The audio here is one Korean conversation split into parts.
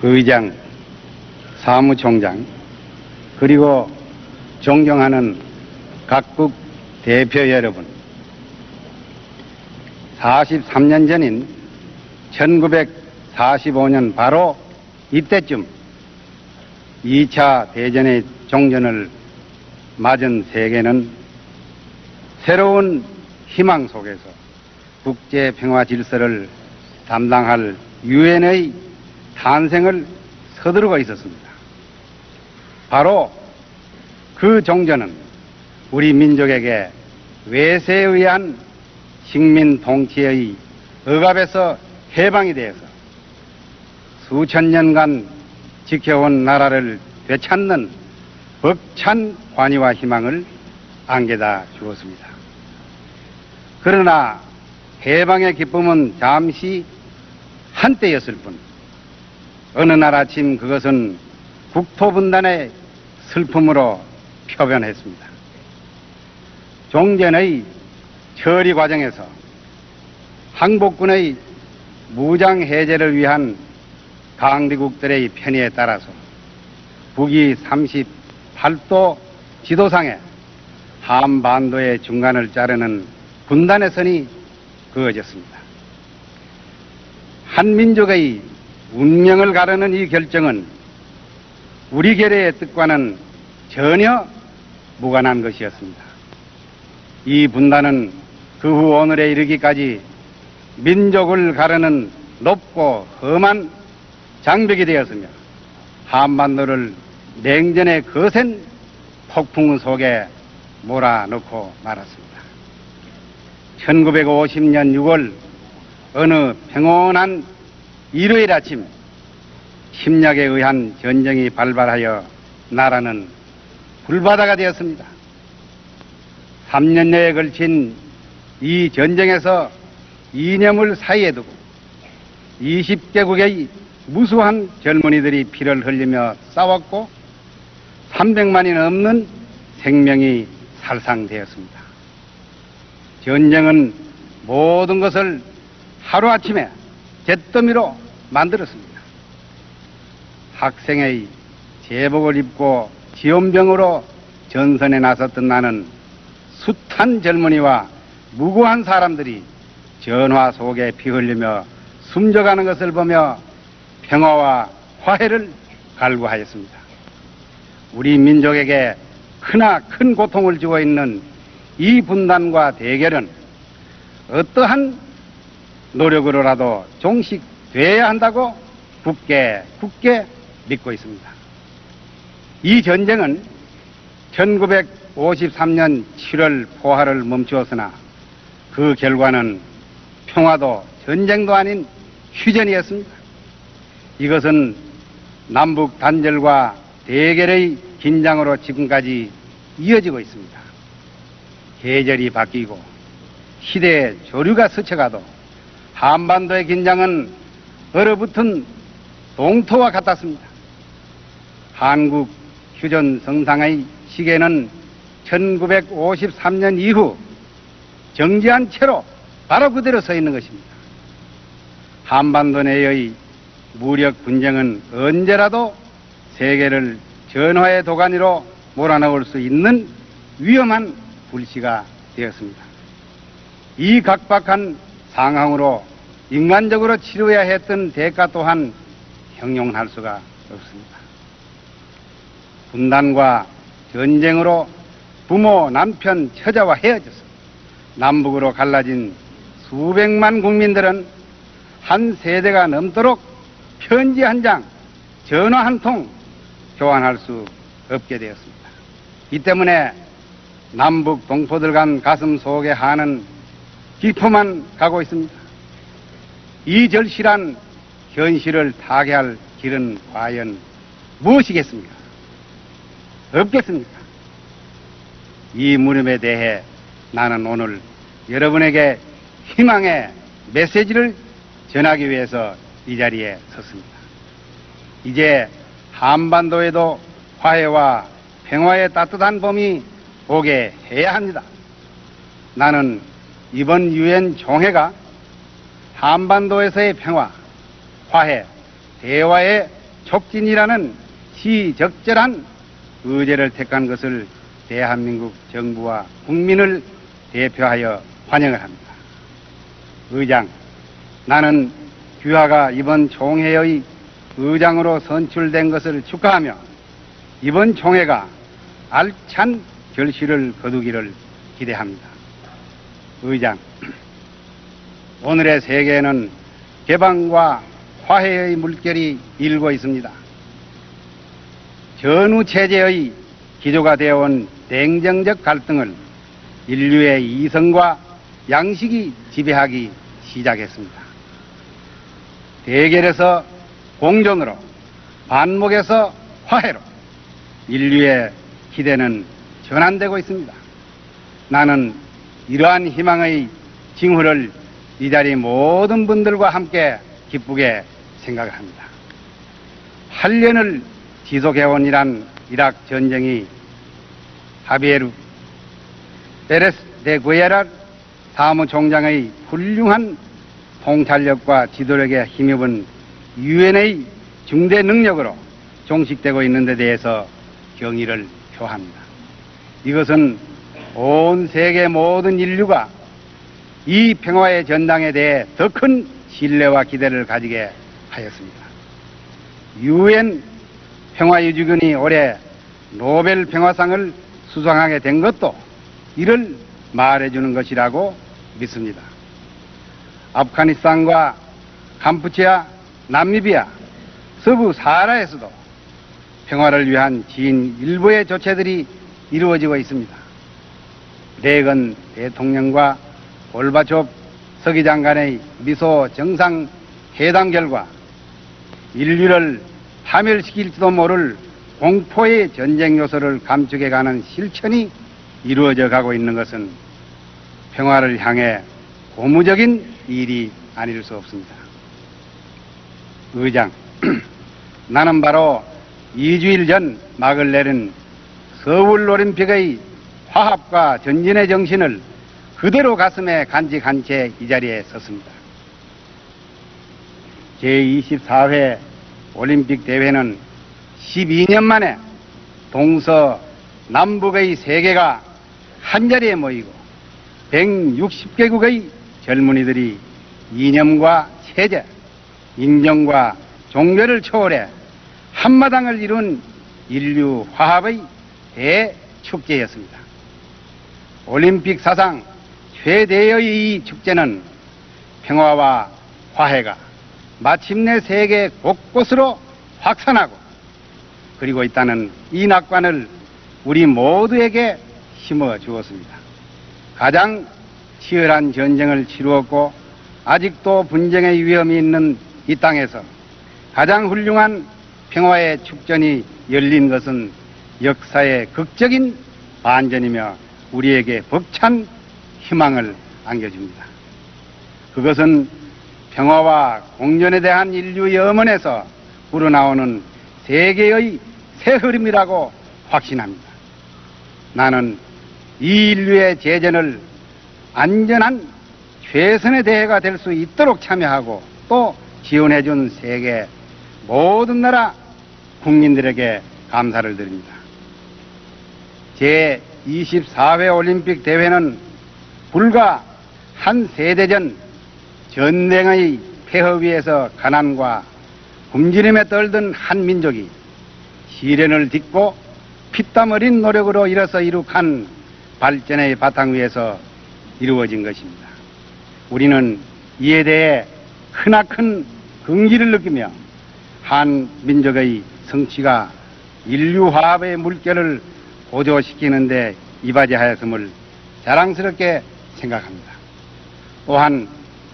의장, 사무총장, 그리고 존경하는 각국 대표 여러분, 43년 전인 1945년 바로 이때쯤 2차 대전의 종전을 맞은 세계는 새로운 희망 속에서 국제 평화 질서를 담당할 유엔의 탄생을 서두르고 있었습니다. 바로 그 종전은 우리 민족에게 외세에 의한 식민 통치의 억압에서 해방이 되어서 수천 년간 지켜온 나라를 되찾는 벅찬 환희와 희망을 안겨다 주었습니다. 그러나 해방의 기쁨은 잠시 한때였을 뿐 어느 날 아침 그것은 국토분단의 슬픔으로 표변했습니다. 종전의 처리 과정에서 항복군의 무장 해제를 위한 강대국들의 편의에 따라서 북위 38도 지도상에 한반도의 중간을 자르는 분단의 선이 그어졌습니다. 한민족의 운명을 가르는 이 결정은 우리 계례의 뜻과는 전혀 무관한 것이었습니다. 이 분단은 그 후 오늘에 이르기까지 민족을 가르는 높고 험한 장벽이 되었으며 한반도를 냉전의 거센 폭풍 속에 몰아넣고 말았습니다. 1950년 6월 어느 평온한 일요일 아침 침략에 의한 전쟁이 발발하여 나라는 불바다가 되었습니다. 3년여에 걸친 이 전쟁에서 이념을 사이에 두고 20개국의 무수한 젊은이들이 피를 흘리며 싸웠고 300만이 넘는 생명이 살상되었습니다. 전쟁은 모든 것을 하루아침에 잿더미로 만들었습니다. 학생의 제복을 입고 지원병으로 전선에 나섰던 나는 숱한 젊은이와 무고한 사람들이 전화 속에 피 흘리며 숨져가는 것을 보며 평화와 화해를 갈구하였습니다. 우리 민족에게 크나큰 고통을 주고 있는 이 분단과 대결은 어떠한 노력으로라도 종식돼야 한다고 굳게 믿고 있습니다. 이 전쟁은 1953년 7월 포화를 멈추었으나 그 결과는 평화도 전쟁도 아닌 휴전이었습니다. 이것은 남북 단절과 대결의 긴장으로 지금까지 이어지고 있습니다. 계절이 바뀌고 시대의 조류가 스쳐가도 한반도의 긴장은 얼어붙은 동토와 같았습니다. 한국 휴전 성상의 시계는 1953년 이후 정지한 채로 바로 그대로 서 있는 것입니다. 한반도 내의 무력 분쟁은 언제라도 세계를 전화의 도가니로 몰아넣을 수 있는 위험한 불씨가 되었습니다. 이 각박한 상황으로 인간적으로 치러야 했던 대가 또한 형용할 수가 없습니다. 분단과 전쟁으로 부모, 남편, 처자와 헤어져서 남북으로 갈라진 수백만 국민들은 한 세대가 넘도록 편지 한 장, 전화 한 통 교환할 수 없게 되었습니다. 이 때문에 남북 동포들 간 가슴 속에 한은 깊어만 가고 있습니다. 이 절실한 현실을 타개할 길은 과연 무엇이겠습니까? 없겠습니까? 이 물음에 대해 나는 오늘 여러분에게 희망의 메시지를 전하기 위해서 이 자리에 섰습니다. 이제 한반도에도 화해와 평화의 따뜻한 봄이 오게 해야 합니다. 나는 이번 유엔 총회가 한반도에서의 평화, 화해, 대화의 촉진이라는 시적절한 의제를 택한 것을 대한민국 정부와 국민을 대표하여 환영을 합니다. 의장, 나는 규하가 이번 총회의 의장으로 선출된 것을 축하하며 이번 총회가 알찬 결실을 거두기를 기대합니다. 의장, 오늘의 세계에는 개방과 화해의 물결이 일고 있습니다. 전후체제의 기조가 되어온 냉정적 갈등을 인류의 이성과 양식이 지배하기 시작했습니다. 대결에서 공존으로, 반목에서 화해로 인류의 기대는 전환되고 있습니다. 나는 이러한 희망의 징후를 이 자리 모든 분들과 함께 기쁘게 생각합니다. 8년을 지속해온 이rak 전쟁이 하비에르 페레스 데 구에라 사무총장의 훌륭한 통찰력과 지도력에 힘입은 유엔의 중대 능력으로 종식되고 있는 데 대해서 경의를 표합니다. 이것은 온 세계 모든 인류가 이 평화의 전당에 대해 더 큰 신뢰와 기대를 가지게 하였습니다. 유엔 평화유지군이 올해 노벨 평화상을 수상하게 된 것도 이를 말해주는 것이라고 믿습니다. 아프가니스탄과 감푸치아, 남미비아, 서부 사하라에서도 평화를 위한 지인 일부의 조치들이 이루어지고 있습니다. 레건 대통령과 골바초프 서기장 간의 미소 정상회담 결과 인류를 파멸시킬지도 모를 공포의 전쟁 요소를 감축해가는 실천이 이루어져 가고 있는 것은 평화를 향해 고무적인 일이 아닐 수 없습니다. 의장, 나는 바로 2주일 전 막을 내린 서울올림픽의 화합과 전진의 정신을 그대로 가슴에 간직한 채 이 자리에 섰습니다. 제24회 올림픽 대회는 12년 만에 동서남북의 세계가 한자리에 모이고 160개국의 젊은이들이 이념과 체제, 인종과 종교를 초월해 한마당을 이룬 인류 화합의 대축제였습니다. 올림픽 사상 최대의 이 축제는 평화와 화해가 마침내 세계 곳곳으로 확산하고 그리고 있다는 이 낙관을 우리 모두에게 심어 주었습니다. 가장 치열한 전쟁을 치루었고 아직도 분쟁의 위험이 있는 이 땅에서 가장 훌륭한 평화의 축전이 열린 것은 역사의 극적인 반전이며 우리에게 벅찬 희망을 안겨줍니다. 그것은 평화와 공존에 대한 인류의 염원에서 우러나오는 세계의 새 흐름이라고 확신합니다. 나는 이 인류의 재전을 안전한 최선의 대회가 될 수 있도록 참여하고 또 지원해준 세계 모든 나라 국민들에게 감사를 드립니다. 제24회 올림픽 대회는 불과 한 세대 전 전쟁의 폐허 위에서 가난과 굶주림에 떨던 한 민족이 시련을 딛고 피땀 어린 노력으로 일어서 이룩한 발전의 바탕 위에서 이루어진 것입니다. 우리는 이에 대해 크나큰 긍지를 느끼며 한 민족의 성취가 인류 화합의 물결을 고조시키는 데 이바지하였음을 자랑스럽게 생각합니다. 또한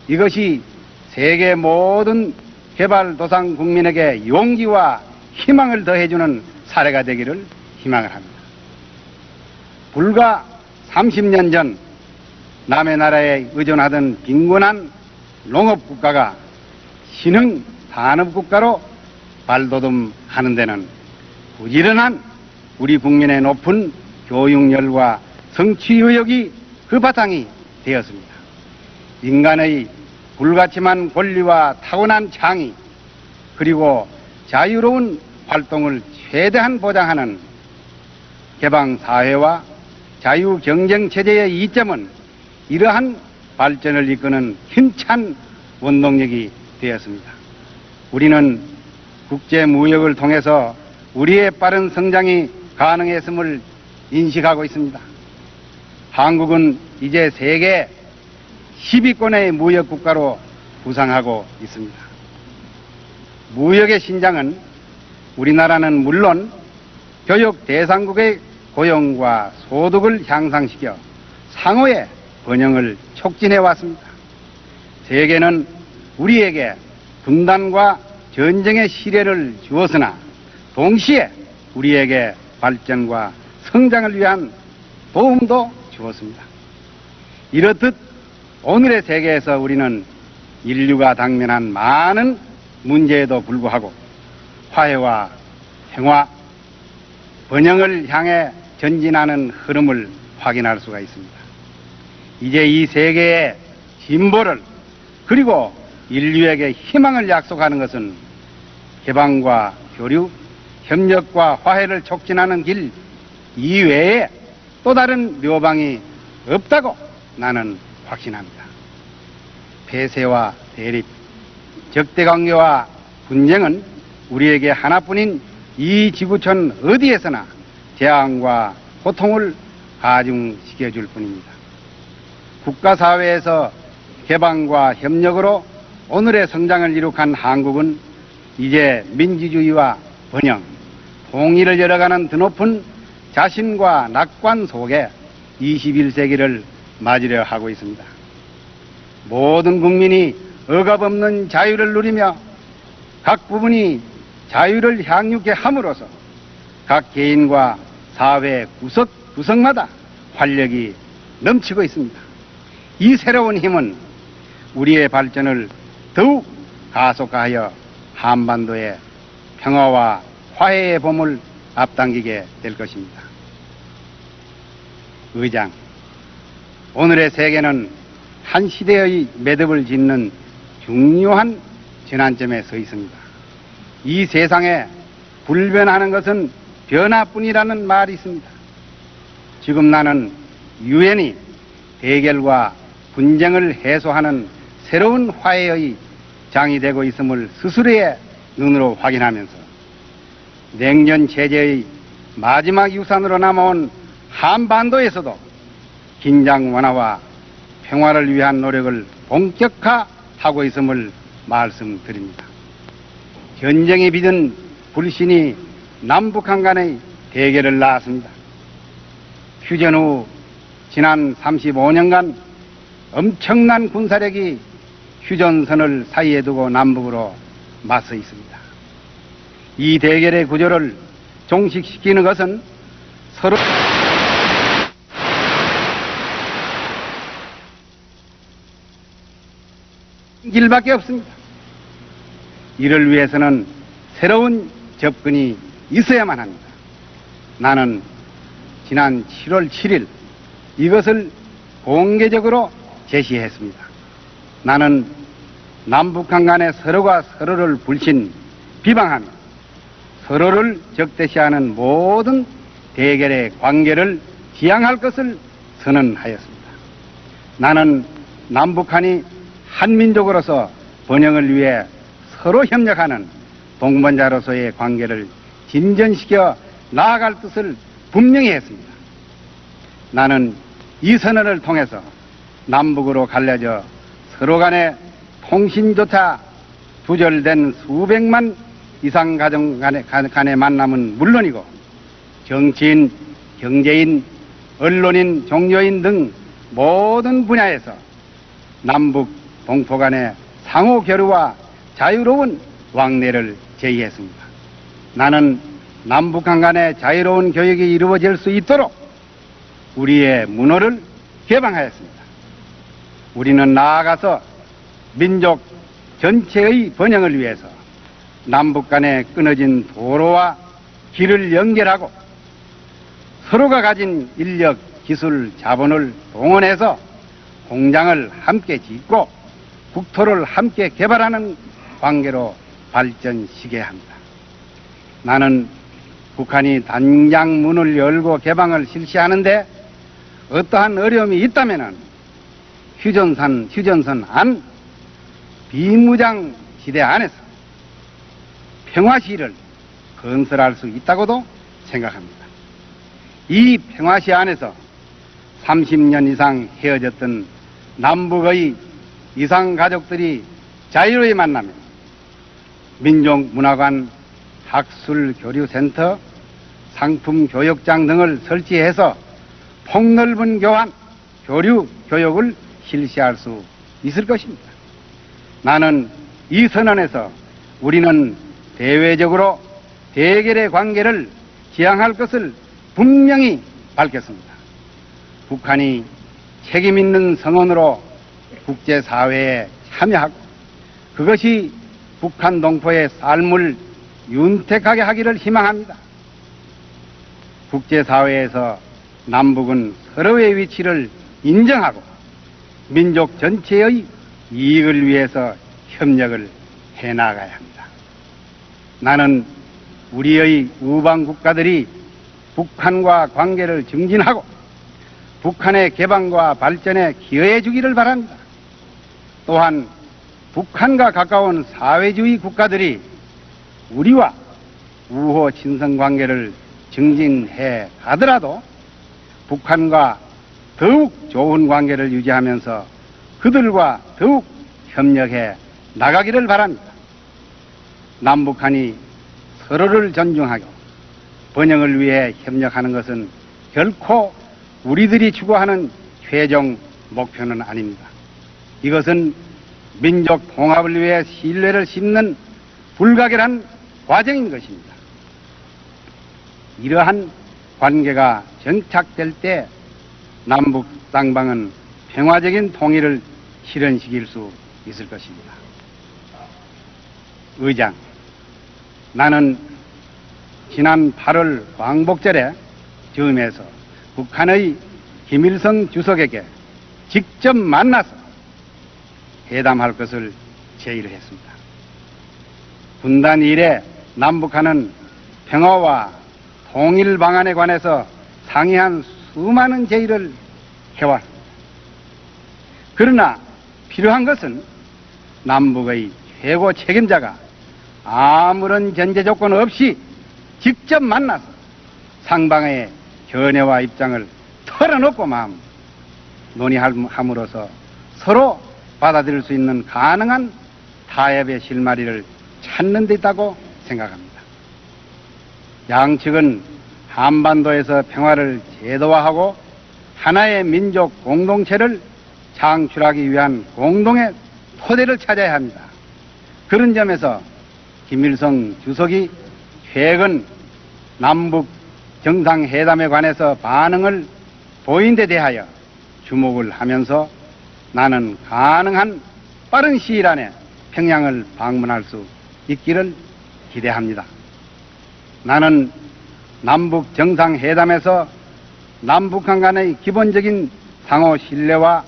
이것이 세계 모든 개발도상 국민에게 용기와 희망을 더해주는 사례가 되기를 희망을 합니다. 불과 30년 전 남의 나라에 의존하던 빈곤한 농업국가가 신흥 산업국가로 발돋움하는 데는 부지런한 우리 국민의 높은 교육열과 성취의욕이 그 바탕이 되었습니다. 인간의 불가침한 권리와 타고난 창의 그리고 자유로운 활동을 최대한 보장하는 개방사회와 자유경쟁체제의 이점은 이러한 발전을 이끄는 힘찬 원동력이 되었습니다. 우리는 국제무역을 통해서 우리의 빠른 성장이 가능했음을 인식하고 있습니다. 한국은 이제 세계 10위권의 무역국가로 부상하고 있습니다. 무역의 신장은 우리나라는 물론 교역 대상국의 고용과 소득을 향상시켜 상호의 번영을 촉진해 왔습니다. 세계는 우리에게 분단과 전쟁의 시련을 주었으나 동시에 우리에게 발전과 성장을 위한 도움도 주었습니다. 이렇듯 오늘의 세계에서 우리는 인류가 당면한 많은 문제에도 불구하고 화해와 평화, 번영을 향해 전진하는 흐름을 확인할 수가 있습니다. 이제 이 세계의 진보를 그리고 인류에게 희망을 약속하는 것은 개방과 교류, 협력과 화해를 촉진하는 길 이외에 또 다른 묘방이 없다고 나는 확신합니다. 폐쇄와 대립, 적대관계와 분쟁은 우리에게 하나뿐인 이 지구촌 어디에서나 재앙과 고통을 가중시켜줄 뿐입니다. 국가사회에서 개방과 협력으로 오늘의 성장을 이룩한 한국은 이제 민주주의와 번영, 통일을 열어가는 드높은 자신과 낙관 속에 21세기를 맞으려 하고 있습니다. 모든 국민이 억압없는 자유를 누리며 각 부분이 자유를 향유케 함으로써 각 개인과 사회 구석구석마다 활력이 넘치고 있습니다. 이 새로운 힘은 우리의 발전을 더욱 가속화하여 한반도의 평화와 화해의 봄을 앞당기게 될 것입니다. 의장, 오늘의 세계는 한 시대의 매듭을 짓는 중요한 전환점에 서 있습니다. 이 세상에 불변하는 것은 변화뿐이라는 말이 있습니다. 지금 나는 유엔이 대결과 분쟁을 해소하는 새로운 화해의 장이 되고 있음을 스스로의 눈으로 확인하면서 냉전 체제의 마지막 유산으로 남아온 한반도에서도 긴장 완화와 평화를 위한 노력을 본격화하고 있음을 말씀드립니다. 전쟁이 빚은 불신이 남북한 간의 대결을 낳았습니다. 휴전 후 지난 35년간 엄청난 군사력이 휴전선을 사이에 두고 남북으로 맞서 있습니다. 이 대결의 구조를 종식시키는 것은 서로 길밖에 없습니다. 이를 위해서는 새로운 접근이 있어야만 합니다. 나는 지난 7월 7일 이것을 공개적으로 제시했습니다. 나는 남북한 간의 서로가 서로를 불신, 비방하며 서로를 적대시하는 모든 대결의 관계를 지양할 것을 선언하였습니다. 나는 남북한이 한민족으로서 번영을 위해 서로 협력하는 동반자로서의 관계를 진전시켜 나아갈 뜻을 분명히 했습니다. 나는 이 선언을 통해서 남북으로 갈라져 서로 간의 통신조차 두절된 수백만 이상 가정 간의 만남은 물론이고 정치인, 경제인, 언론인, 종교인 등 모든 분야에서 남북 동포 간의 상호 교류와 자유로운 왕래를 제의했습니다. 나는 남북한 간의 자유로운 교역이 이루어질 수 있도록 우리의 문호를 개방하였습니다. 우리는 나아가서 민족 전체의 번영을 위해서 남북 간의 끊어진 도로와 길을 연결하고 서로가 가진 인력, 기술, 자본을 동원해서 공장을 함께 짓고 국토를 함께 개발하는 관계로 발전시켜야 합니다. 나는 북한이 당장 문을 열고 개방을 실시하는데 어떠한 어려움이 있다면은 휴전선 안 비무장 지대 안에서 평화시를 건설할 수 있다고도 생각합니다. 이 평화시 안에서 30년 이상 헤어졌던 남북의 이상 가족들이 자유로이 만나며 민족문화관, 학술교류센터, 상품교육장 등을 설치해서 폭넓은 교환, 교류, 교육을 실시할 수 있을 것입니다. 나는 이 선언에서 우리는 대외적으로 대결의 관계를 지향할 것을 분명히 밝혔습니다. 북한이 책임있는 성원으로 국제사회에 참여하고 그것이 북한 동포의 삶을 윤택하게 하기를 희망합니다. 국제사회에서 남북은 서로의 위치를 인정하고 민족 전체의 이익을 위해서 협력을 해나가야 합니다. 나는 우리의 우방 국가들이 북한과 관계를 증진하고 북한의 개방과 발전에 기여해 주기를 바랍니다. 또한 북한과 가까운 사회주의 국가들이 우리와 우호 친선 관계를 증진해 가더라도 북한과 더욱 좋은 관계를 유지하면서 그들과 더욱 협력해 나가기를 바랍니다. 남북한이 서로를 존중하고 번영을 위해 협력하는 것은 결코 우리들이 추구하는 최종 목표는 아닙니다. 이것은 민족 통합을 위해 신뢰를 심는 불가결한 과정인 것입니다. 이러한 관계가 정착될 때 남북 쌍방은 평화적인 통일을 실현시킬 수 있을 것입니다. 의장, 나는 지난 8월 광복절에 즈음에서 북한의 김일성 주석에게 직접 만나서 회담할 것을 제의를 했습니다. 분단 이래 남북한은 평화와 통일 방안에 관해서 상이한 수많은 제의를 해왔습니다. 그러나 필요한 것은 남북의 최고 책임자가 아무런 전제 조건 없이 직접 만나서 상방의 견해와 입장을 털어놓고 논의함으로써 서로 받아들일 수 있는 가능한 타협의 실마리를 찾는 데 있다고 생각합니다. 양측은 한반도에서 평화를 제도화하고 하나의 민족 공동체를 창출하기 위한 공동의 토대를 찾아야 합니다. 그런 점에서 김일성 주석이 최근 남북 정상회담에 관해서 반응을 보인 데 대하여 주목을 하면서 나는 가능한 빠른 시일 안에 평양을 방문할 수 있기를 기대합니다. 나는 남북 정상회담에서 남북한 간의 기본적인 상호 신뢰와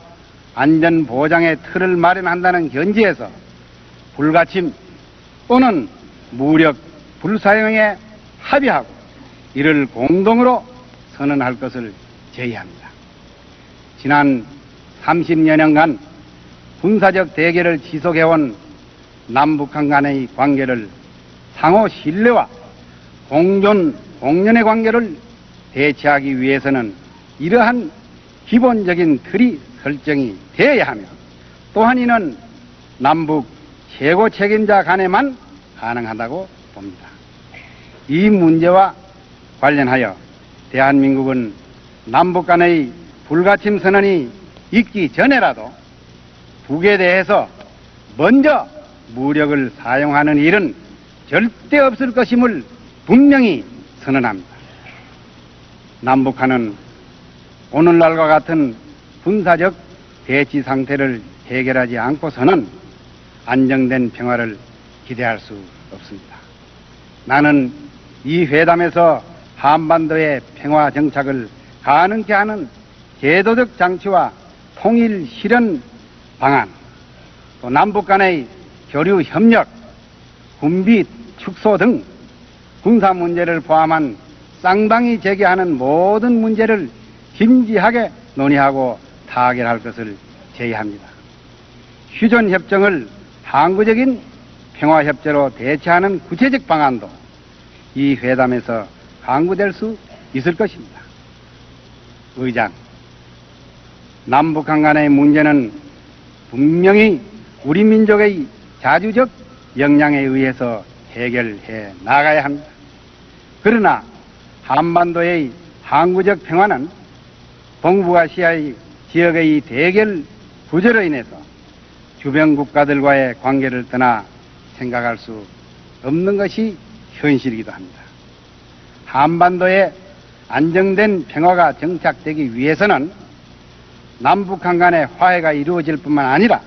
안전 보장의 틀을 마련한다는 견지에서 불가침 또는 무력 불사용에 합의하고 이를 공동으로 선언할 것을 제의합니다. 지난 30여년간 군사적 대결을 지속해온 남북한 간의 관계를 상호 신뢰와 공존의 관계를 대체하기 위해서는 이러한 기본적인 틀이 설정이 되어야 하며 또한 이는 남북 최고 책임자 간에만 가능하다고 봅니다. 이 문제와 관련하여 대한민국은 남북 간의 불가침 선언이 있기 전에라도 북에 대해서 먼저 무력을 사용하는 일은 절대 없을 것임을 분명히 선언합니다. 남북한은 오늘날과 같은 군사적 대치 상태를 해결하지 않고서는 안정된 평화를 기대할 수 없습니다. 나는 이 회담에서 한반도의 평화 정착을 가능케 하는 제도적 장치와 통일 실현 방안, 또 남북 간의 교류 협력, 군비 축소 등 군사 문제를 포함한 쌍방이 제기하는 모든 문제를 진지하게 논의하고 타결할 것을 제의합니다. 휴전협정을 항구적인 평화협조로 대체하는 구체적 방안도 이 회담에서 강구될 수 있을 것입니다. 의장, 남북한 간의 문제는 분명히 우리 민족의 자주적 역량에 의해서 해결해 나가야 합니다. 그러나 한반도의 항구적 평화는 동북아시아 지역의 대결 구조로 인해서 주변 국가들과의 관계를 떠나 생각할 수 없는 것이 현실이기도 합니다. 한반도에 안정된 평화가 정착되기 위해서는 남북한 간의 화해가 이루어질 뿐만 아니라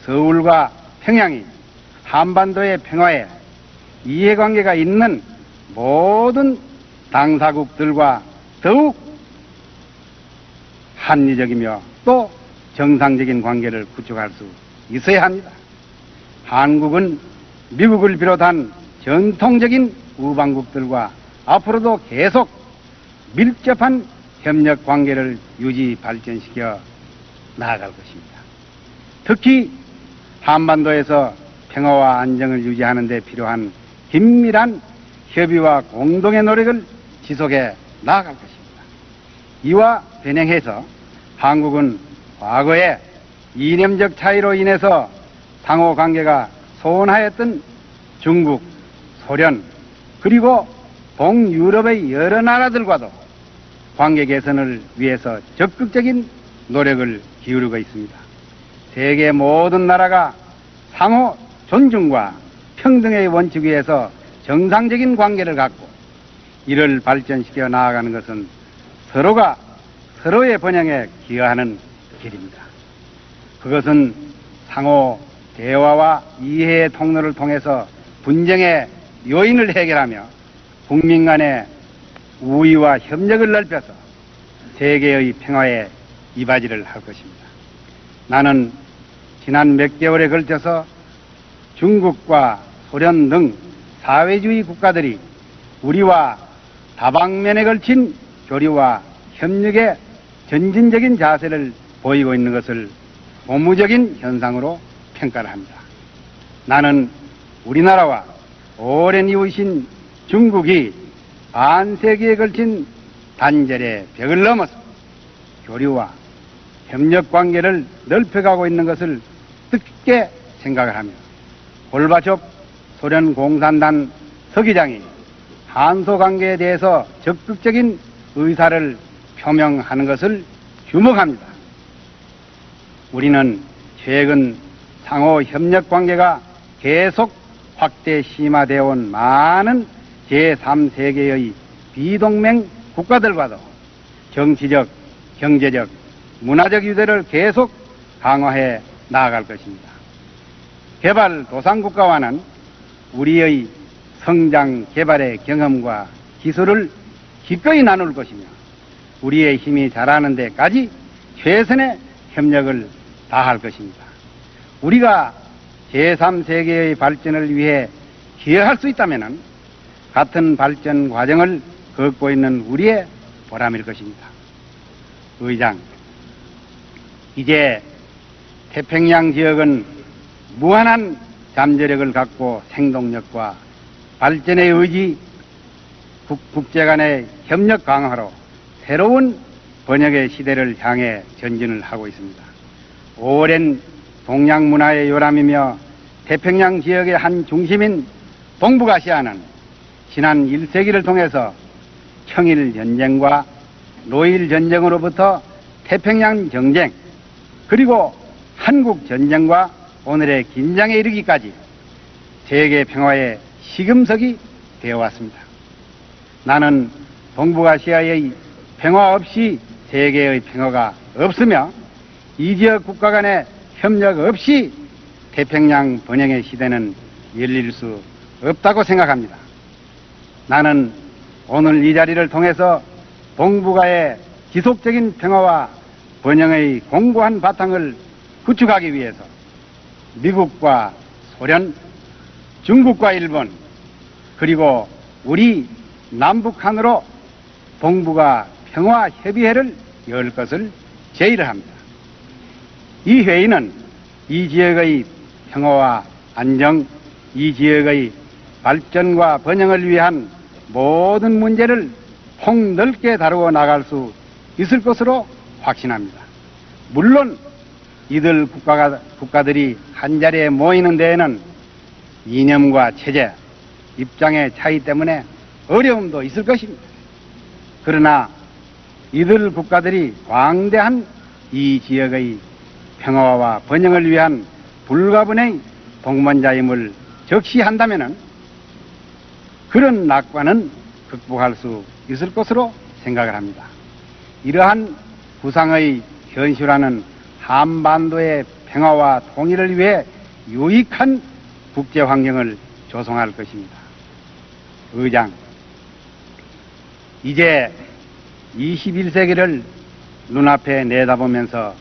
서울과 평양이 한반도의 평화에 이해관계가 있는 모든 당사국들과 더욱 합리적이며 또 정상적인 관계를 구축할 수 있어야 합니다. 한국은 미국을 비롯한 전통적인 우방국들과 앞으로도 계속 밀접한 협력 관계를 유지 발전시켜 나아갈 것입니다. 특히 한반도에서 평화와 안정을 유지하는 데 필요한 긴밀한 협의와 공동의 노력을 지속해 나아갈 것입니다. 이와 변행해서 한국은 과거에 이념적 차이로 인해서 상호 관계가 소원하였던 중국, 소련, 그리고 동유럽의 여러 나라들과도 관계 개선을 위해서 적극적인 노력을 기울이고 있습니다. 세계 모든 나라가 상호 존중과 평등의 원칙 위에서 정상적인 관계를 갖고 이를 발전시켜 나아가는 것은 서로가 서로의 번영에 기여하는 길입니다. 그것은 상호 대화와 이해의 통로를 통해서 분쟁의 요인을 해결하며 국민 간의 우위와 협력을 넓혀서 세계의 평화에 이바지를 할 것입니다. 나는 지난 몇 개월에 걸쳐서 중국과 소련 등 사회주의 국가들이 우리와 다방면에 걸친 교류와 협력에 전진적인 자세를 보이고 있는 것을 고무적인 현상으로 평가를 합니다. 나는 우리나라와 오랜 이웃인 중국이 반세기에 걸친 단절의 벽을 넘어서 교류와 협력 관계를 넓혀가고 있는 것을 뜻깊게 생각을 하며 골바초프 소련 공산당 서기장이 한소 관계에 대해서 적극적인 의사를 표명하는 것을 주목합니다. 우리는 최근 상호 협력 관계가 계속 확대 심화되어 온 많은 제3세계의 비동맹 국가들과도 정치적, 경제적, 문화적 유대를 계속 강화해 나아갈 것입니다. 개발도상국가와는 우리의 성장, 개발의 경험과 기술을 기꺼이 나눌 것이며 우리의 힘이 자라는 데까지 최선의 협력을 다할 것입니다. 우리가 제3세계의 발전을 위해 기여할 수 있다면 같은 발전 과정을 걷고 있는 우리의 보람일 것입니다. 의장, 이제 태평양 지역은 무한한 잠재력을 갖고 생동력과 발전의 의지, 국제 간의 협력 강화로 새로운 번역의 시대를 향해 전진을 하고 있습니다. 오랜 동양 문화의 요람이며 태평양 지역의 한 중심인 동북아시아는 지난 1세기를 통해서 청일 전쟁과 노일 전쟁으로부터 태평양 정쟁, 그리고 한국 전쟁과 오늘의 긴장에 이르기까지 세계 평화의 시금석이 되어 왔습니다. 나는 동북아시아의 평화 없이 세계의 평화가 없으며 이 지역 국가 간의 협력 없이 태평양 번영의 시대는 열릴 수 없다고 생각합니다. 나는 오늘 이 자리를 통해서 동북아의 지속적인 평화와 번영의 공고한 바탕을 구축하기 위해서 미국과 소련, 중국과 일본, 그리고 우리 남북한으로 동북아 평화협의회를 열 것을 제의를 합니다. 이 회의는 이 지역의 평화와 안정, 이 지역의 발전과 번영을 위한 모든 문제를 폭넓게 다루어 나갈 수 있을 것으로 확신합니다. 물론 이들 국가들이 한자리에 모이는 데에는 이념과 체제, 입장의 차이 때문에 어려움도 있을 것입니다. 그러나 이들 국가들이 광대한 이 지역의 평화와 번영을 위한 불가분의 동반자임을 적시한다면 그런 낙관은 극복할 수 있을 것으로 생각을 합니다. 이러한 구상의 현실화는 한반도의 평화와 통일을 위해 유익한 국제 환경을 조성할 것입니다. 의장, 이제 21세기를 눈앞에 내다보면서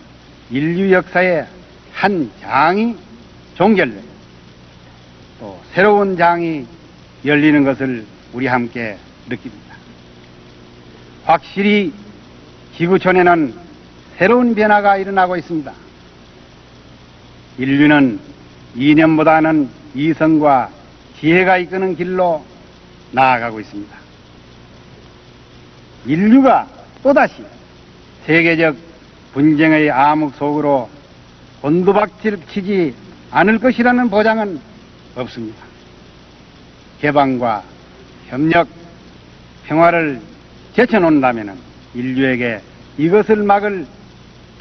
인류 역사의 한 장이 종결되고 또 새로운 장이 열리는 것을 우리 함께 느낍니다. 확실히 지구촌에는 새로운 변화가 일어나고 있습니다. 인류는 이념보다는 이성과 지혜가 이끄는 길로 나아가고 있습니다. 인류가 또다시 세계적 분쟁의 암흑 속으로 곤두박질치지 않을 것이라는 보장은 없습니다. 개방과 협력, 평화를 제쳐놓는다면 인류에게 이것을 막을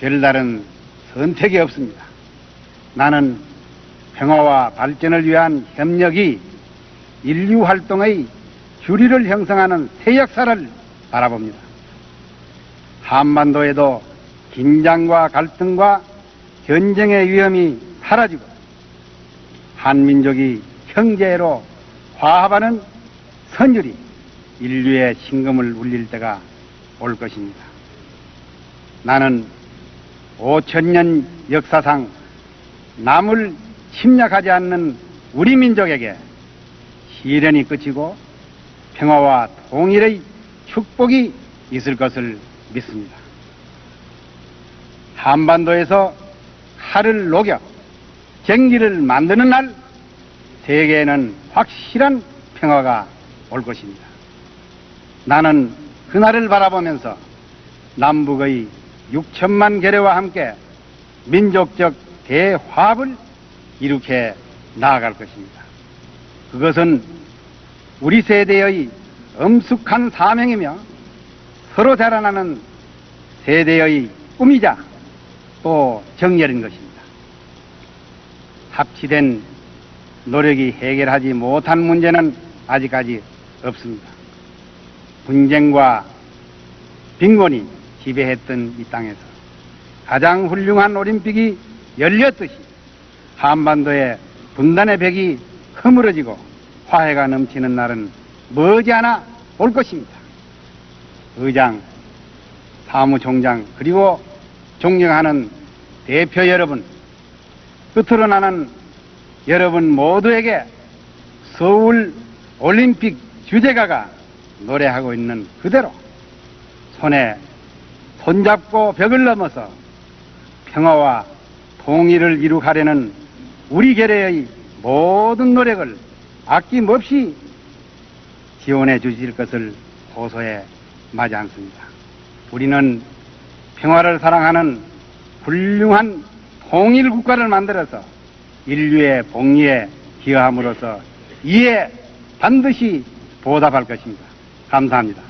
별다른 선택이 없습니다. 나는 평화와 발전을 위한 협력이 인류 활동의 주리를 형성하는 새 역사를 바라봅니다. 한반도에도 긴장과 갈등과 전쟁의 위험이 사라지고 한민족이 형제로 화합하는 선율이 인류의 심금을 울릴 때가 올 것입니다. 나는 5000년 역사상 남을 침략하지 않는 우리 민족에게 시련이 끝이고 평화와 통일의 축복이 있을 것을 믿습니다. 한반도에서 칼을 녹여 전기를 만드는 날 세계에는 확실한 평화가 올 것입니다. 나는 그날을 바라보면서 남북의 6천만 계례와 함께 민족적 대화합을 이룩해 나아갈 것입니다. 그것은 우리 세대의 엄숙한 사명이며 서로 자라나는 세대의 꿈이자 또 정열인 것입니다. 합치된 노력이 해결하지 못한 문제는 아직까지 없습니다. 분쟁과 빈곤이 지배했던 이 땅에서 가장 훌륭한 올림픽이 열렸듯이 한반도의 분단의 벽이 허물어지고 화해가 넘치는 날은 머지않아 올 것입니다. 의장, 사무총장 그리고 존경하는 대표 여러분, 끝으로 나는 여러분 모두에게 서울 올림픽 주제가가 노래하고 있는 그대로 손에 손잡고 벽을 넘어서 평화와 통일을 이룩하려는 우리 계례의 모든 노력을 아낌없이 지원해 주실 것을 호소해 마지 않습니다. 우리는 평화를 사랑하는 훌륭한 통일 국가를 만들어서 인류의 복리에 기여함으로써 이에 반드시 보답할 것입니다. 감사합니다.